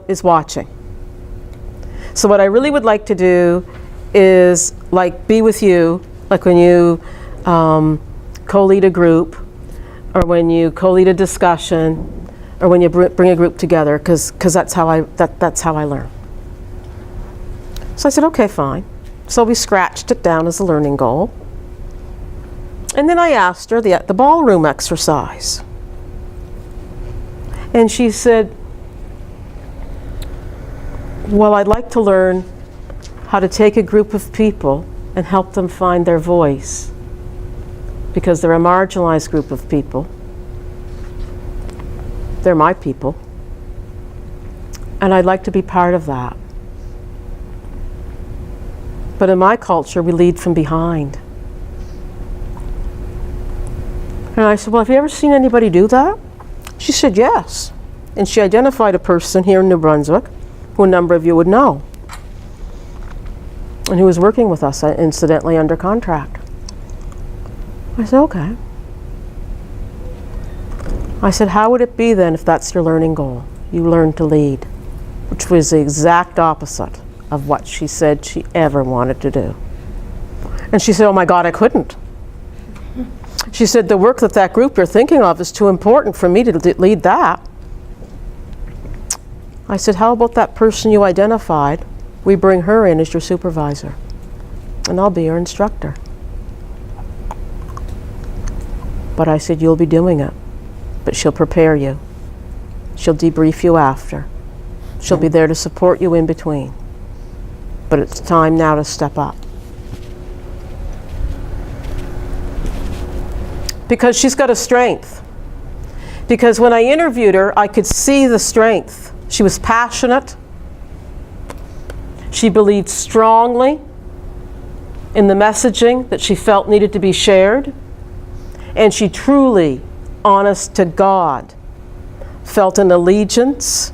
is watching. So what I really would like to do is like be with you, like when you co-lead a group, or when you co-lead a discussion, or when you bring a group together, because that's how I learn. So I said, okay, fine. So we scratched it down as a learning goal. And then I asked her the ballroom exercise. And she said, well, I'd like to learn how to take a group of people and help them find their voice, because they're a marginalized group of people. They're my people. And I'd like to be part of that. But in my culture, we lead from behind. And I said, well, have you ever seen anybody do that? She said, yes. And she identified a person here in New Brunswick who a number of you would know, and who was working with us, incidentally, under contract. I said, okay. I said, how would it be then if that's your learning goal? You learn to lead, which was the exact opposite of what she said she ever wanted to do. And she said, oh my God, I couldn't. She said, the work that group you're thinking of is too important for me to lead that. I said, how about that person you identified? We bring her in as your supervisor, and I'll be your instructor. But I said, you'll be doing it, but she'll prepare you. She'll debrief you after. She'll be there to support you in between. But it's time now to step up. Because she's got a strength. Because when I interviewed her, I could see the strength. She was passionate. She believed strongly in the messaging that she felt needed to be shared. And she truly, honest to God, felt an allegiance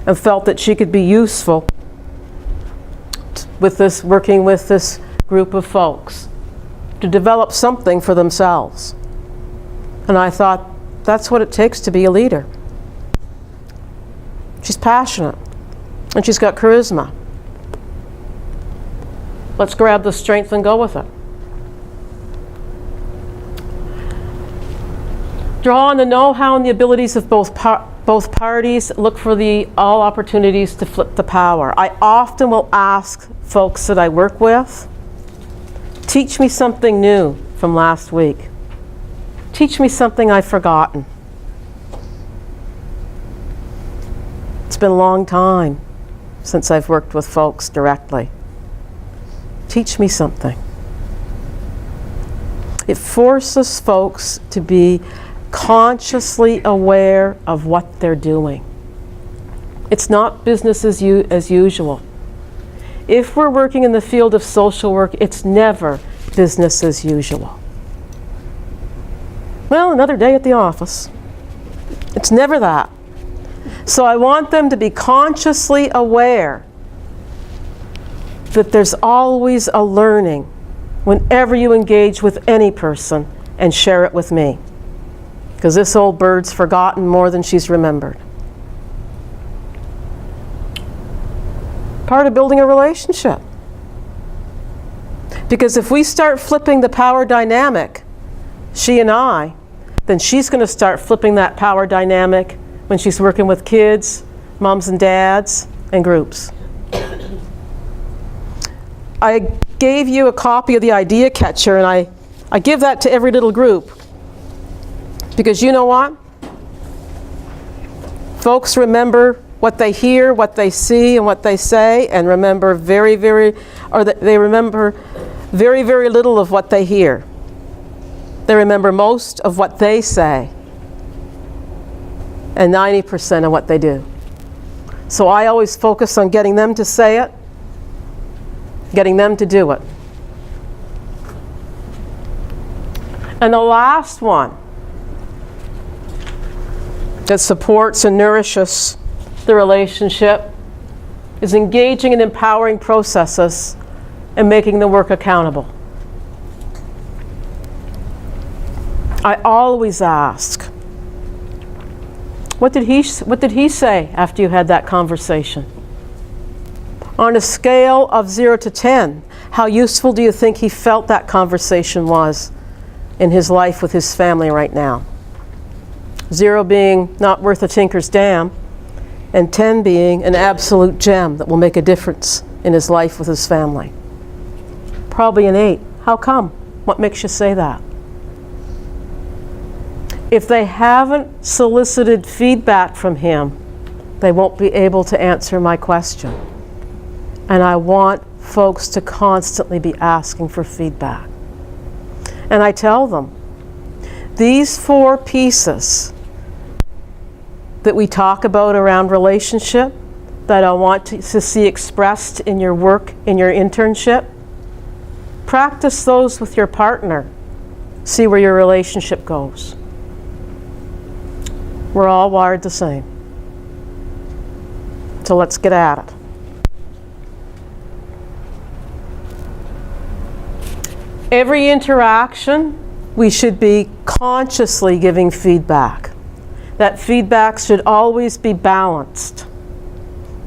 and felt that she could be useful with this, working with this group of folks to develop something for themselves. And I thought, that's what it takes to be a leader. She's passionate, and she's got charisma. Let's grab the strength and go with it. Draw on the know-how and the abilities of both parties. Look for all opportunities to flip the power. I often will ask folks that I work with, teach me something new from last week. Teach me something I've forgotten. It's been a long time since I've worked with folks directly. Teach me something. It forces folks to be consciously aware of what they're doing. It's not business as usual. If we're working in the field of social work, it's never business as usual. Well, another day at the office. It's never that. So I want them to be consciously aware that there's always a learning whenever you engage with any person and share it with me. Because this old bird's forgotten more than she's remembered. Part of building a relationship. Because if we start flipping the power dynamic, she and I, then she's going to start flipping that power dynamic when she's working with kids, moms and dads, and groups. I gave you a copy of the idea catcher, and I give that to every little group. Because you know what? Folks remember what they hear, what they see, and what they say, and remember they remember very, very little of what they hear. They remember most of what they say, and 90% of what they do. So I always focus on getting them to say it, getting them to do it. And the last one that supports and nourishes the relationship is engaging in empowering processes and making the work accountable. I always ask, What did he say after you had that conversation? On a scale of 0 to 10, how useful do you think he felt that conversation was in his life with his family right now? 0 being not worth a tinker's damn, and 10 being an absolute gem that will make a difference in his life with his family. Probably an 8. How come? What makes you say that? If they haven't solicited feedback from him, they won't be able to answer my question. And I want folks to constantly be asking for feedback. And I tell them, these 4 pieces that we talk about around relationship, that I want to see expressed in your work, in your internship, practice those with your partner. See where your relationship goes. We're all wired the same. So let's get at it. Every interaction, we should be consciously giving feedback. That feedback should always be balanced.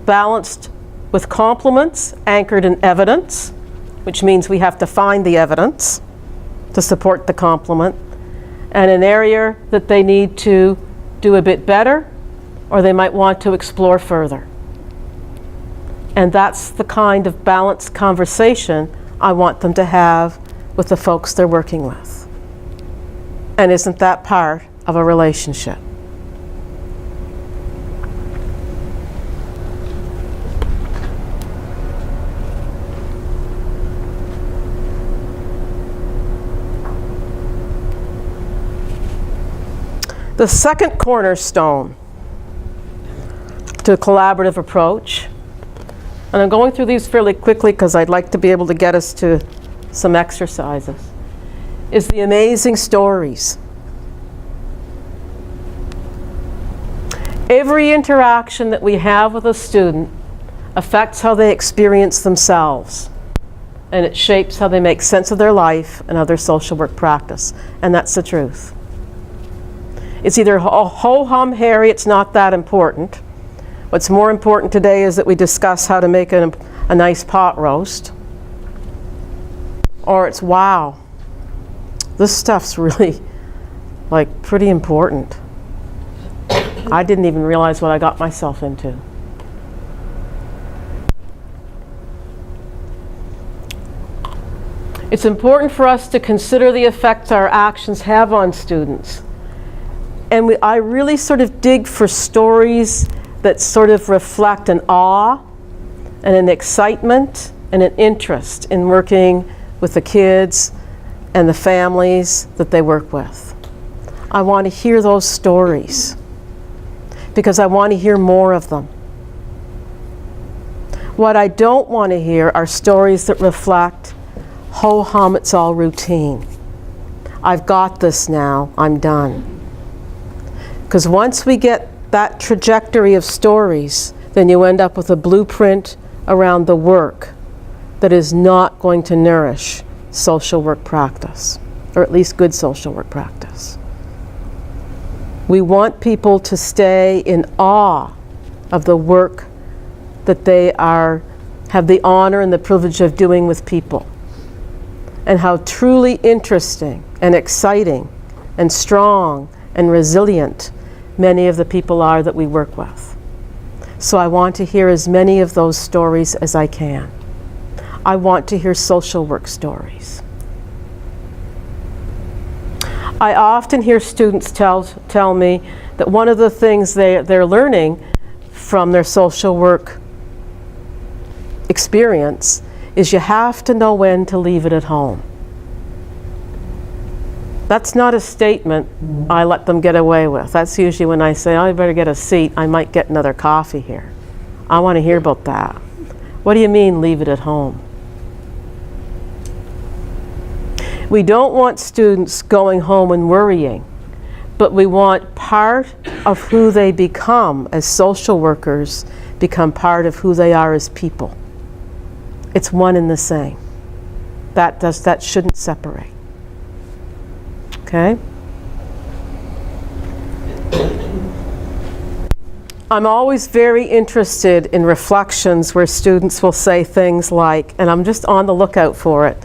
Balanced with compliments anchored in evidence, which means we have to find the evidence to support the compliment, and an area that they need to do a bit better, or they might want to explore further. And that's the kind of balanced conversation I want them to have with the folks they're working with. And isn't that part of a relationship? The second cornerstone to a collaborative approach, and I'm going through these fairly quickly because I'd like to be able to get us to some exercises, is the amazing stories. Every interaction that we have with a student affects how they experience themselves, and it shapes how they make sense of their life and of their social work practice, and that's the truth. It's either ho-hum Harry, it's not that important. What's more important today is that we discuss how to make a nice pot roast. Or it's wow, this stuff's really pretty important. I didn't even realize what I got myself into. It's important for us to consider the effects our actions have on students. And I really sort of dig for stories that sort of reflect an awe and an excitement and an interest in working with the kids and the families that they work with. I want to hear those stories because I want to hear more of them. What I don't want to hear are stories that reflect, ho-hum, it's all routine. I've got this now, I'm done. Because once we get that trajectory of stories, then you end up with a blueprint around the work that is not going to nourish social work practice, or at least good social work practice. We want people to stay in awe of the work that they have the honor and the privilege of doing with people, and how truly interesting and exciting and strong and resilient many of the people are that we work with. So I want to hear as many of those stories as I can. I want to hear social work stories. I often hear students tell me that one of the things they're learning from their social work experience is you have to know when to leave it at home. That's not a statement I let them get away with. That's usually when I say, oh, I better get a seat, I might get another coffee here. I want to hear about that. What do you mean, leave it at home? We don't want students going home and worrying, but we want part of who they become as social workers become part of who they are as people. It's one and the same. That shouldn't separate. Okay? I'm always very interested in reflections where students will say things like, and I'm just on the lookout for it,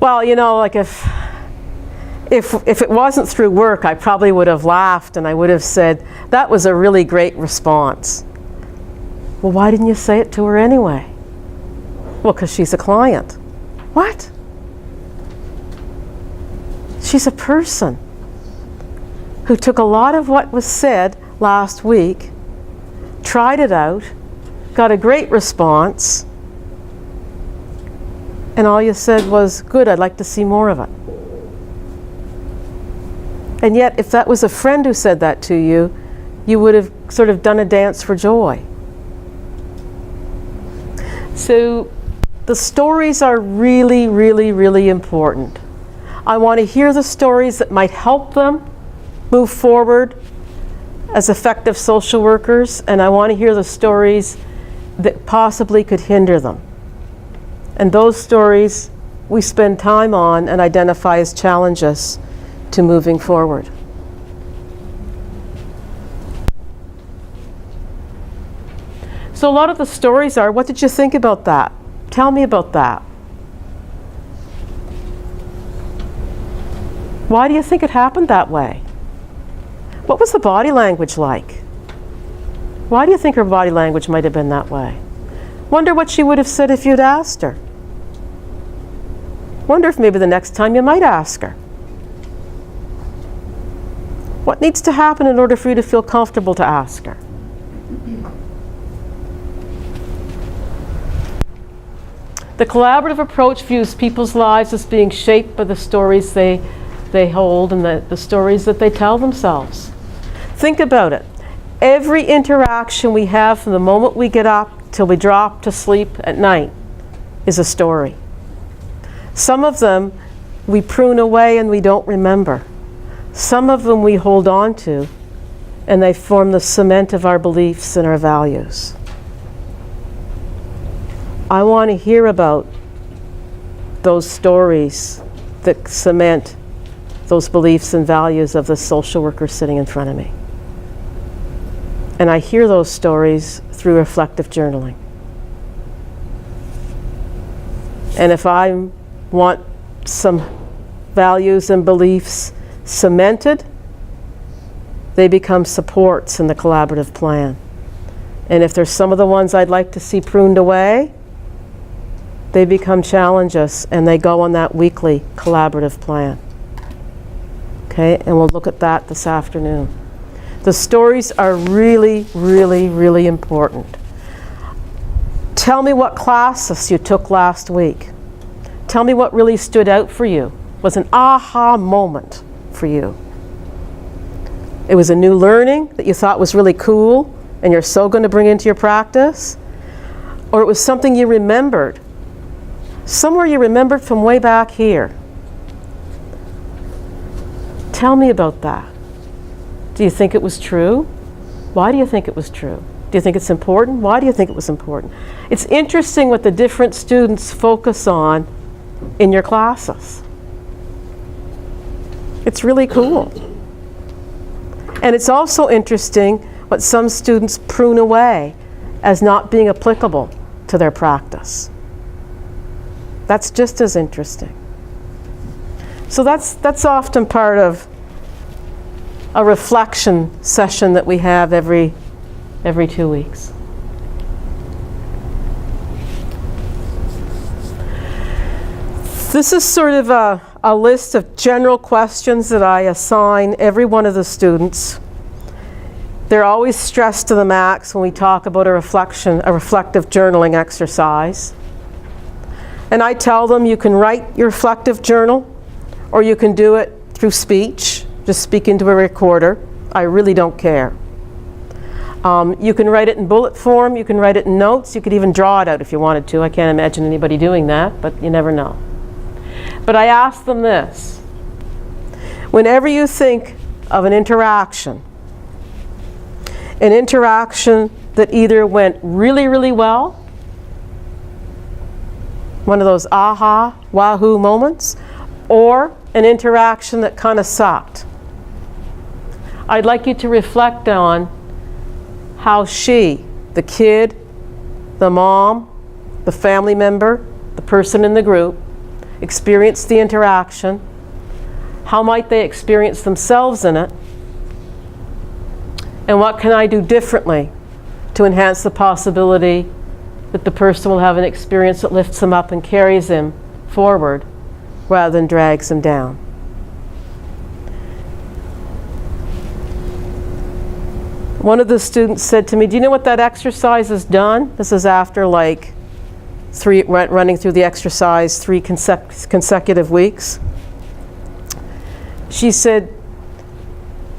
well, you know, like if it wasn't through work, I probably would have laughed and I would have said, that was a really great response. Well, why didn't you say it to her anyway? Well, because she's a client. What? She's a person who took a lot of what was said last week, tried it out, got a great response, and all you said was, good, I'd like to see more of it. And yet, if that was a friend who said that to you, you would have sort of done a dance for joy. So the stories are really, really, really important. I want to hear the stories that might help them move forward as effective social workers, and I want to hear the stories that possibly could hinder them. And those stories we spend time on and identify as challenges to moving forward. So a lot of the stories are, what did you think about that? Tell me about that. Why do you think it happened that way? What was the body language like? Why do you think her body language might have been that way? Wonder what she would have said if you'd asked her. Wonder if maybe the next time you might ask her. What needs to happen in order for you to feel comfortable to ask her? The collaborative approach views people's lives as being shaped by the stories they hold and the stories that they tell themselves. Think about it. Every interaction we have from the moment we get up till we drop to sleep at night is a story. Some of them we prune away and we don't remember. Some of them we hold on to and they form the cement of our beliefs and our values. I want to hear about those stories that cement those beliefs and values of the social worker sitting in front of me. And I hear those stories through reflective journaling. And if I want some values and beliefs cemented, they become supports in the collaborative plan. And if there's some of the ones I'd like to see pruned away, they become challenges and they go on that weekly collaborative plan. Okay, and we'll look at that this afternoon. The stories are really, really, really important. Tell me what classes you took last week. Tell me what really stood out for you, was an aha moment for you. It was a new learning that you thought was really cool and you're so going to bring into your practice, or it was something you remembered, somewhere you remembered from way back here. Tell me about that. Do you think it was true? Why do you think it was true? Do you think it's important? Why do you think it was important? It's interesting what the different students focus on in your classes. It's really cool. And it's also interesting what some students prune away as not being applicable to their practice. That's just as interesting. So that's often part of a reflection session that we have every 2 weeks. This is sort of a list of general questions that I assign every one of the students. They're always stressed to the max when we talk about a reflective journaling exercise. And I tell them you can write your reflective journal, or you can do it through speech. Just speak into a recorder. I really don't care. You can write it in bullet form, you can write it in notes, you could even draw it out if you wanted to. I can't imagine anybody doing that, but you never know. But I ask them this. Whenever you think of an interaction that either went really, really well, one of those aha, wahoo moments, or an interaction that kind of sucked, I'd like you to reflect on how she, the kid, the mom, the family member, the person in the group, experienced the interaction. How might they experience themselves in it? And what can I do differently to enhance the possibility that the person will have an experience that lifts them up and carries them forward rather than drags them down? One of the students said to me, do you know what that exercise has done? This is after like running through the exercise 3 consecutive weeks. She said,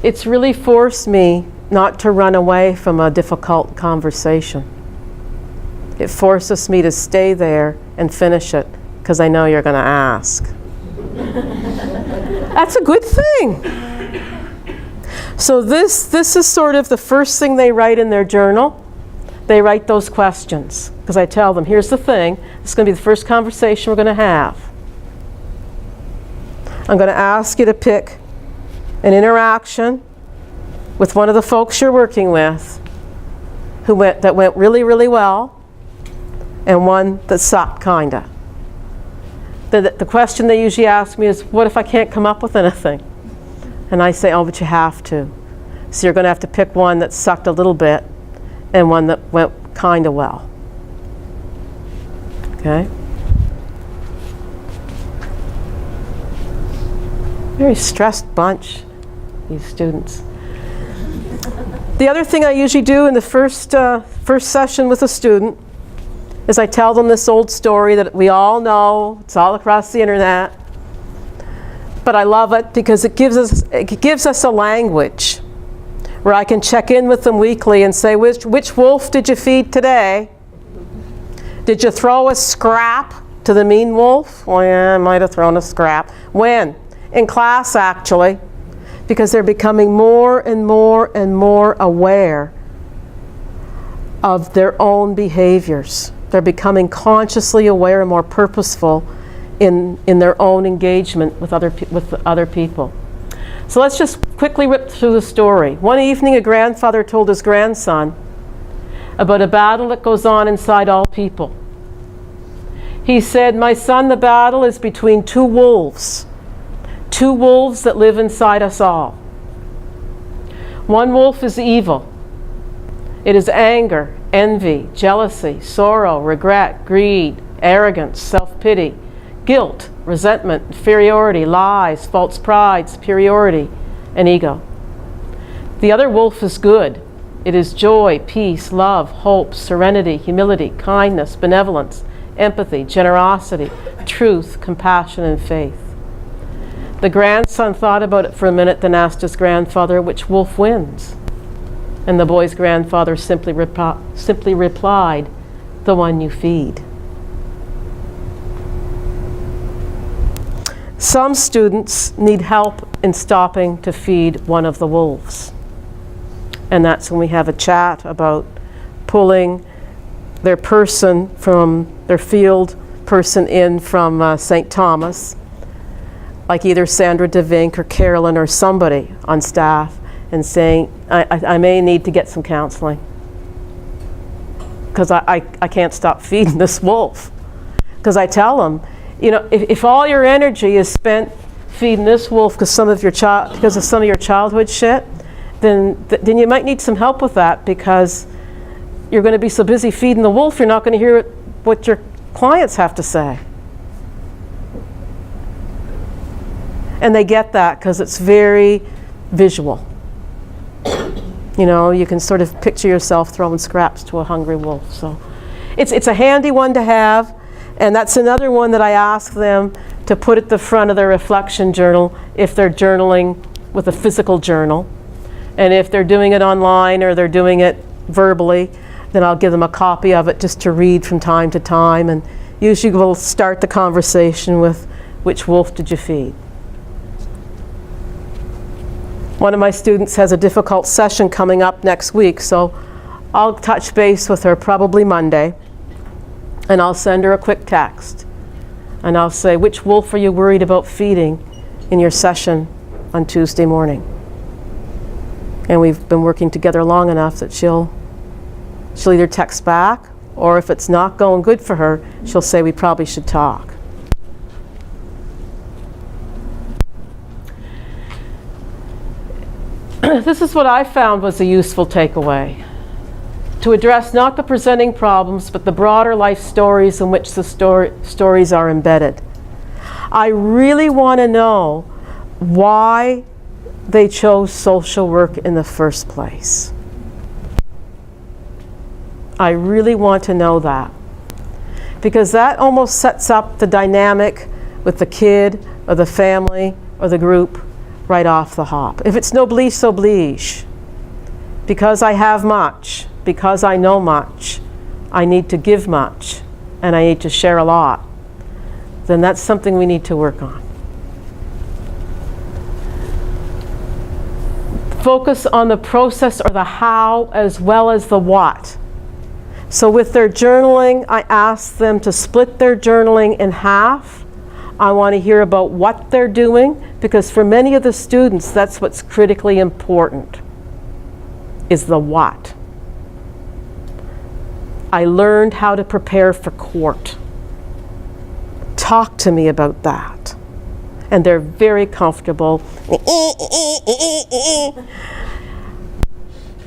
it's really forced me not to run away from a difficult conversation. It forces me to stay there and finish it because I know you're going to ask. That's a good thing. So this is sort of the first thing they write in their journal. They write those questions because I tell them, here's the thing. It's going to be the first conversation we're going to have. I'm going to ask you to pick an interaction with one of the folks you're working with that went really, really well, and one that sucked, kinda. The question they usually ask me is, what if I can't come up with anything? And I say, oh, but you have to. So you're going to have to pick one that sucked a little bit and one that went kinda well. Okay? Very stressed bunch, these students. The other thing I usually do in the first session with a student is I tell them this old story that we all know. It's all across the internet. But I love it because it gives us a language where I can check in with them weekly and say, which wolf did you feed today? Did you throw a scrap to the mean wolf? Well, yeah, I might have thrown a scrap. When? In class, actually. Because they're becoming more and more and more aware of their own behaviors. They're becoming consciously aware and more purposeful in their own engagement with other people. So let's just quickly rip through the story. One evening, a grandfather told his grandson about a battle that goes on inside all people. He said, my son, the battle is between two wolves that live inside us all. One wolf is evil. It is anger, envy, jealousy, sorrow, regret, greed, arrogance, self-pity, guilt, resentment, inferiority, lies, false pride, superiority, and ego. The other wolf is good. It is joy, peace, love, hope, serenity, humility, kindness, benevolence, empathy, generosity, truth, compassion, and faith. The grandson thought about it for a minute, then asked his grandfather, which wolf wins? And the boy's grandfather simply replied, the one you feed. Some students need help in stopping to feed one of the wolves. And that's when we have a chat about pulling their person from their field person in from St. Thomas, like either Sandra DeVink or Carolyn or somebody on staff, and saying, I may need to get some counseling because I can't stop feeding this wolf. Because I tell them, you know, if all your energy is spent feeding this wolf because of some of your childhood shit, then you might need some help with that, because you're going to be so busy feeding the wolf, you're not going to hear what your clients have to say. And they get that because it's very visual. You know, you can sort of picture yourself throwing scraps to a hungry wolf. So it's a handy one to have, and that's another one that I ask them to put at the front of their reflection journal if they're journaling with a physical journal. And if they're doing it online or they're doing it verbally, then I'll give them a copy of it just to read from time to time. And usually we'll start the conversation with, which wolf did you feed? One of my students has a difficult session coming up next week, so I'll touch base with her probably Monday, and I'll send her a quick text. And I'll say, which wolf are you worried about feeding in your session on Tuesday morning? And we've been working together long enough that she'll She'll either text back, or if it's not going good for her, she'll say we probably should talk. This is what I found was a useful takeaway. To address not the presenting problems, but the broader life stories in which the stories are embedded. I really want to know why they chose social work in the first place. I really want to know that. Because that almost sets up the dynamic with the kid or the family or the group right off the hop. If it's noblesse oblige, because I have much, because I know much, I need to give much, and I need to share a lot, then that's something we need to work on. Focus on the process or the how as well as the what. So with their journaling, I ask them to split their journaling in half. I want to hear about what they're doing, because for many of the students, that's what's critically important, is the what. I learned how to prepare for court. Talk to me about that. And they're very comfortable.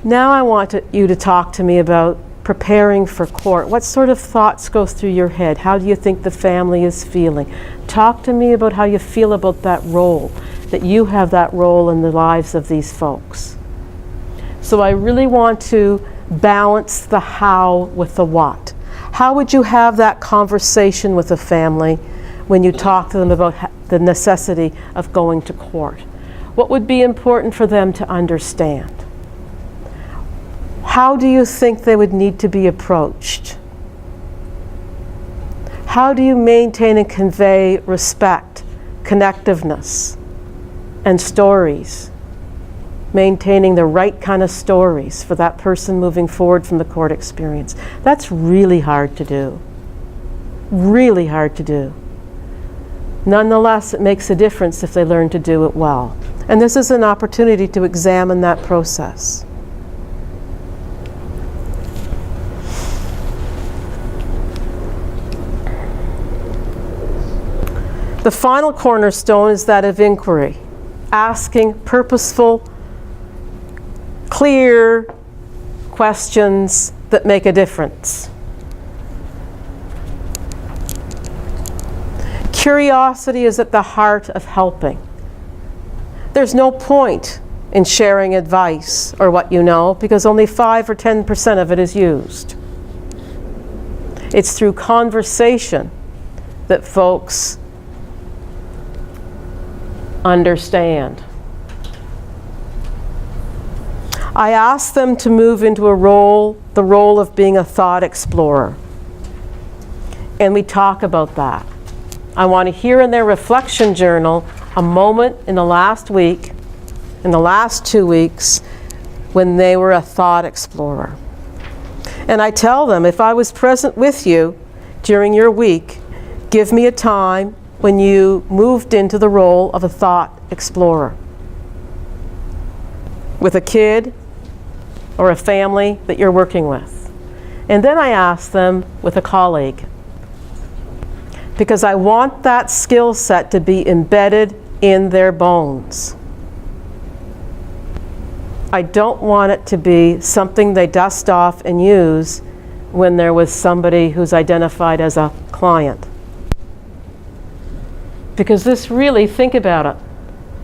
Now I want you to talk to me about preparing for court. What sort of thoughts go through your head? How do you think the family is feeling? Talk to me about how you feel about that role, that you have that role in the lives of these folks. So I really want to balance the how with the what. How would you have that conversation with a family when you talk to them about the necessity of going to court? What would be important for them to understand? How do you think they would need to be approached? How do you maintain and convey respect, connectiveness, and stories? Maintaining the right kind of stories for that person moving forward from the court experience. That's really hard to do. Really hard to do. Nonetheless, it makes a difference if they learn to do it well. And this is an opportunity to examine that process. The final cornerstone is that of inquiry, asking purposeful, clear questions that make a difference. Curiosity is at the heart of helping. There's no point in sharing advice or what you know, because only 5 or 10% of it is used. It's through conversation that folks understand. I ask them to move into the role of being a thought explorer. And we talk about that. I want to hear in their reflection journal a moment in the last week, in the last 2 weeks, when they were a thought explorer. And I tell them, if I was present with you during your week, give me a time when you moved into the role of a thought explorer with a kid or a family that you're working with. And then I ask them with a colleague, because I want that skill set to be embedded in their bones. I don't want it to be something they dust off and use when there was somebody who's identified as a client. Because this really, think about it.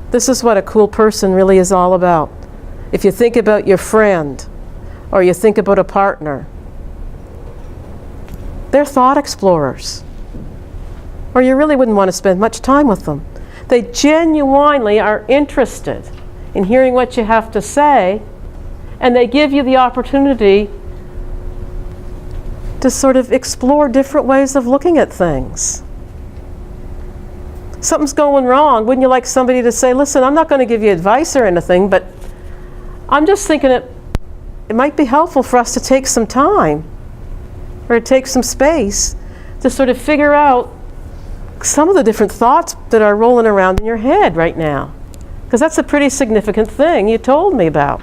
This is what a cool person really is all about. If you think about your friend, or you think about a partner, they're thought explorers. Or you really wouldn't want to spend much time with them. They genuinely are interested in hearing what you have to say, and they give you the opportunity to sort of explore different ways of looking at things. Something's going wrong, wouldn't you like somebody to say, listen, I'm not going to give you advice or anything, but I'm just thinking it might be helpful for us to take some time or to take some space to sort of figure out some of the different thoughts that are rolling around in your head right now. Because that's a pretty significant thing you told me about.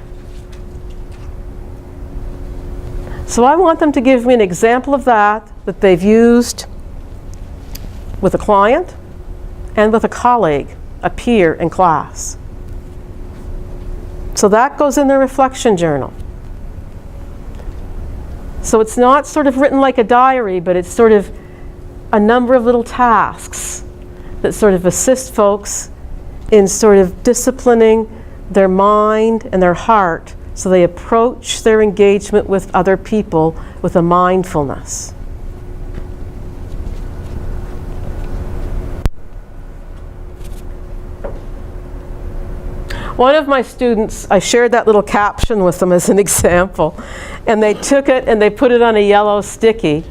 So I want them to give me an example of that they've used with a client and with a colleague, a peer in class. So that goes in their reflection journal. So it's not sort of written like a diary, but it's sort of a number of little tasks that sort of assist folks in sort of disciplining their mind and their heart so they approach their engagement with other people with a mindfulness. One of my students, I shared that little caption with them as an example, and they took it and they put it on a yellow sticky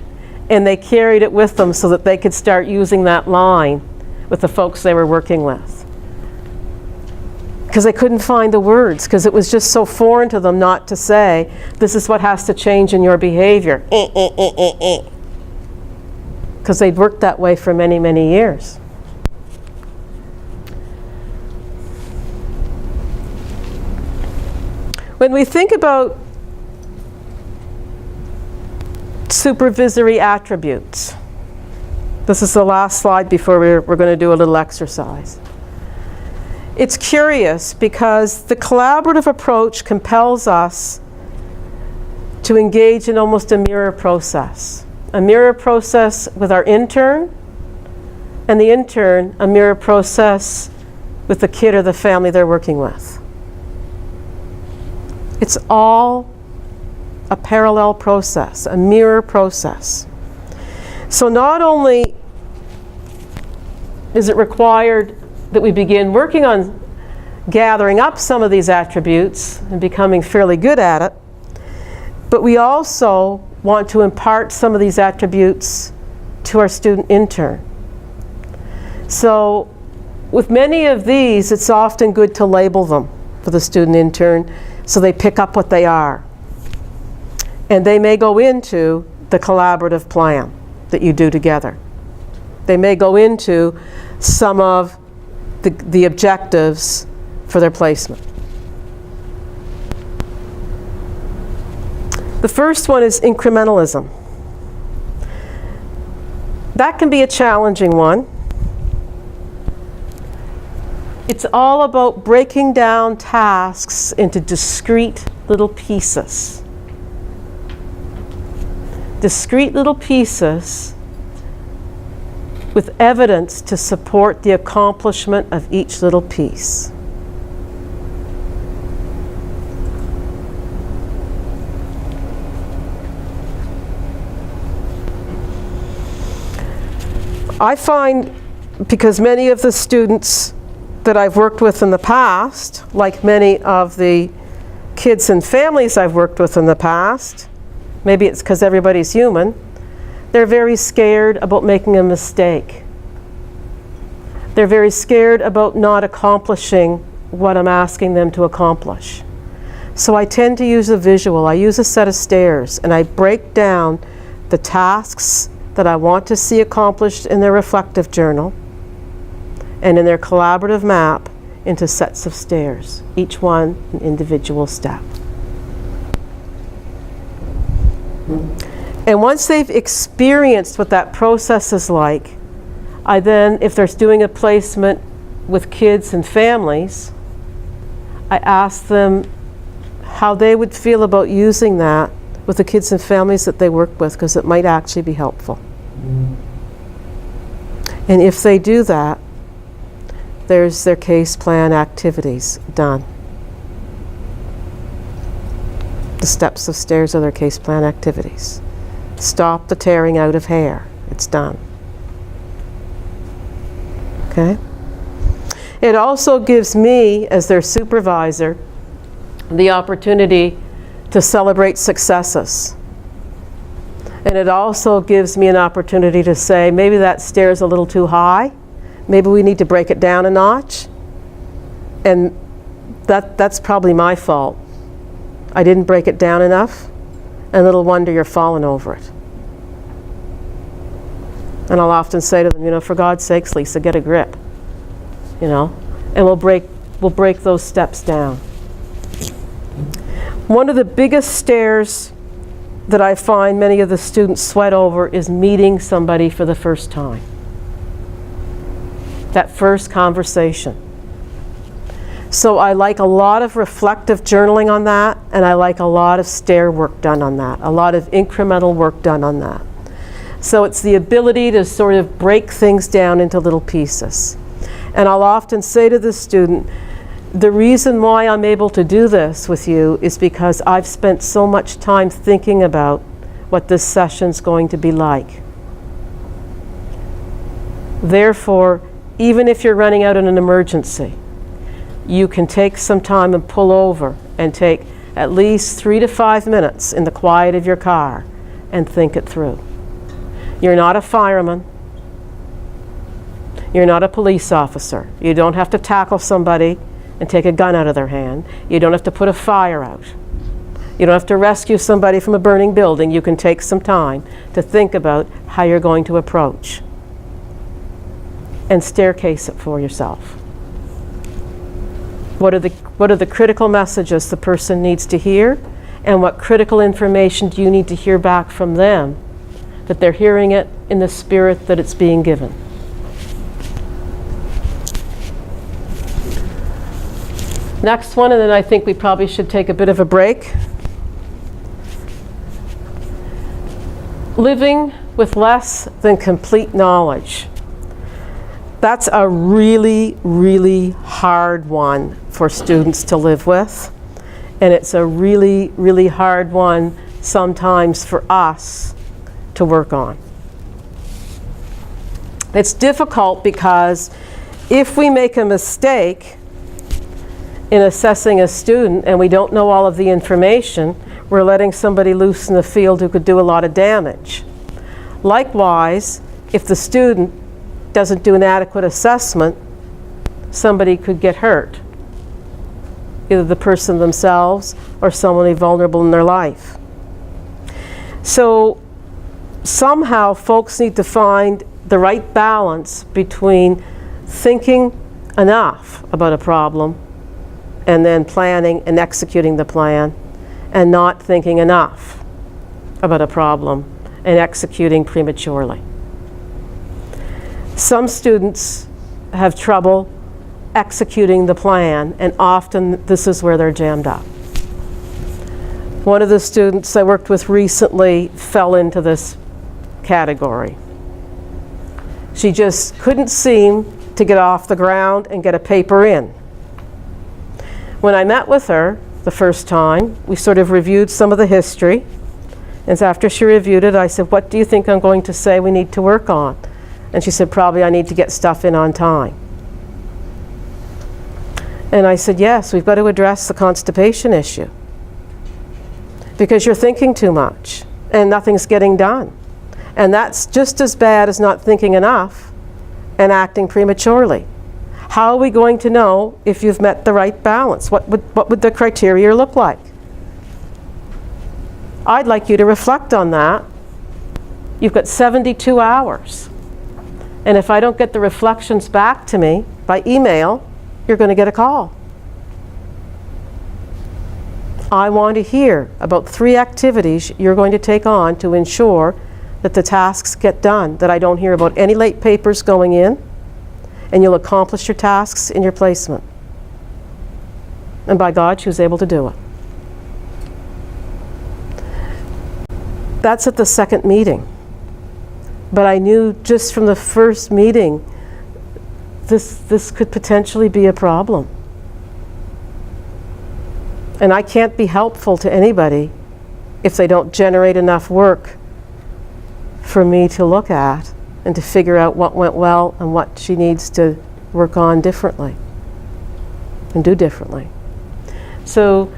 and they carried it with them so that they could start using that line with the folks they were working with. Because they couldn't find the words, because it was just so foreign to them not to say, this is what has to change in your behavior. Because they'd worked that way for many, many years. When we think about supervisory attributes, this is the last slide before we're going to do a little exercise. It's curious because the collaborative approach compels us to engage in almost a mirror process. A mirror process with our intern, and the intern, a mirror process with the kid or the family they're working with. It's all a parallel process, a mirror process. So not only is it required that we begin working on gathering up some of these attributes and becoming fairly good at it, but we also want to impart some of these attributes to our student intern. So with many of these, it's often good to label them for the student intern so they pick up what they are. And they may go into the collaborative plan that you do together. They may go into some of the objectives for their placement. The first one is incrementalism. That can be a challenging one. It's all about breaking down tasks into discrete little pieces. Discrete little pieces with evidence to support the accomplishment of each little piece. I find, because many of the students that I've worked with in the past, like many of the kids and families I've worked with in the past, maybe it's because everybody's human, they're very scared about making a mistake. They're very scared about not accomplishing what I'm asking them to accomplish. So I tend to use a visual. I use a set of stairs, and I break down the tasks that I want to see accomplished in their reflective journal and in their collaborative map into sets of stairs, each one an individual step. And once they've experienced what that process is like, I then, if they're doing a placement with kids and families, I ask them how they would feel about using that with the kids and families that they work with, because it might actually be helpful. And if they do that, there's their case plan activities done. The steps of stairs are their case plan activities. Stop the tearing out of hair. It's done. Okay? It also gives me, as their supervisor, the opportunity to celebrate successes. And it also gives me an opportunity to say, maybe that stair is a little too high. Maybe we need to break it down a notch. And that's probably my fault. I didn't break it down enough, and little wonder you're falling over it. And I'll often say to them, for God's sakes, Lisa, get a grip. And we'll break those steps down. One of the biggest stairs that I find many of the students sweat over is meeting somebody for the first time. That first conversation. So I like a lot of reflective journaling on that, and I like a lot of stair work done on that, a lot of incremental work done on that. So it's the ability to sort of break things down into little pieces. And I'll often say to the student, the reason why I'm able to do this with you is because I've spent so much time thinking about what this session's going to be like. Therefore, even if you're running out in an emergency, you can take some time and pull over and take at least 3 to 5 minutes in the quiet of your car and think it through. You're not a fireman. You're not a police officer. You don't have to tackle somebody and take a gun out of their hand. You don't have to put a fire out. You don't have to rescue somebody from a burning building. You can take some time to think about how you're going to approach and staircase it for yourself. What are the critical messages the person needs to hear, and what critical information do you need to hear back from them, that they're hearing it in the spirit that it's being given? Next one, and then I think we probably should take a bit of a break. Living with less than complete knowledge. That's a really, really hard one for students to live with. And it's a really, really hard one sometimes for us to work on. It's difficult because if we make a mistake in assessing a student and we don't know all of the information, we're letting somebody loose in the field who could do a lot of damage. Likewise, if the student doesn't do an adequate assessment, somebody could get hurt. Either the person themselves or somebody vulnerable in their life. So somehow folks need to find the right balance between thinking enough about a problem and then planning and executing the plan, and not thinking enough about a problem and executing prematurely. Some students have trouble executing the plan, and often this is where they're jammed up. One of the students I worked with recently fell into this category. She just couldn't seem to get off the ground and get a paper in. When I met with her the first time, we sort of reviewed some of the history. And after she reviewed it, I said, "What do you think I'm going to say we need to work on?" And she said, "Probably I need to get stuff in on time." And I said, "Yes, we've got to address the constipation issue. Because you're thinking too much and nothing's getting done. And that's just as bad as not thinking enough and acting prematurely. How are we going to know if you've met the right balance? What would the criteria look like? I'd like you to reflect on that. You've got 72 hours. And if I don't get the reflections back to me by email, you're going to get a call. I want to hear about 3 activities you're going to take on to ensure that the tasks get done, that I don't hear about any late papers going in, and you'll accomplish your tasks in your placement." And by God, she was able to do it. That's at the second meeting. But I knew just from the first meeting, this could potentially be a problem. And I can't be helpful to anybody if they don't generate enough work for me to look at and to figure out what went well and what she needs to work on differently and do differently. So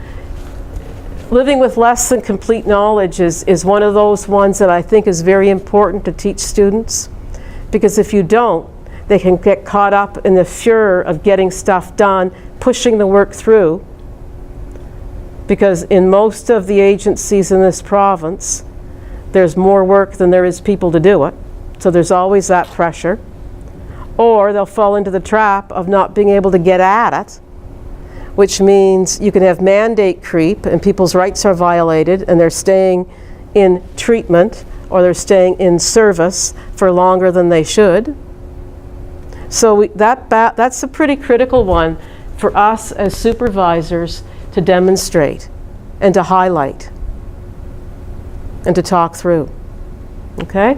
living with less than complete knowledge is one of those ones that I think is very important to teach students, because if you don't, they can get caught up in the furor of getting stuff done, pushing the work through, because in most of the agencies in this province, there's more work than there is people to do it. So there's always that pressure. Or they'll fall into the trap of not being able to get at it, which means you can have mandate creep and people's rights are violated and they're staying in treatment or they're staying in service for longer than they should. So that's a pretty critical one for us as supervisors to demonstrate and to highlight and to talk through. Okay?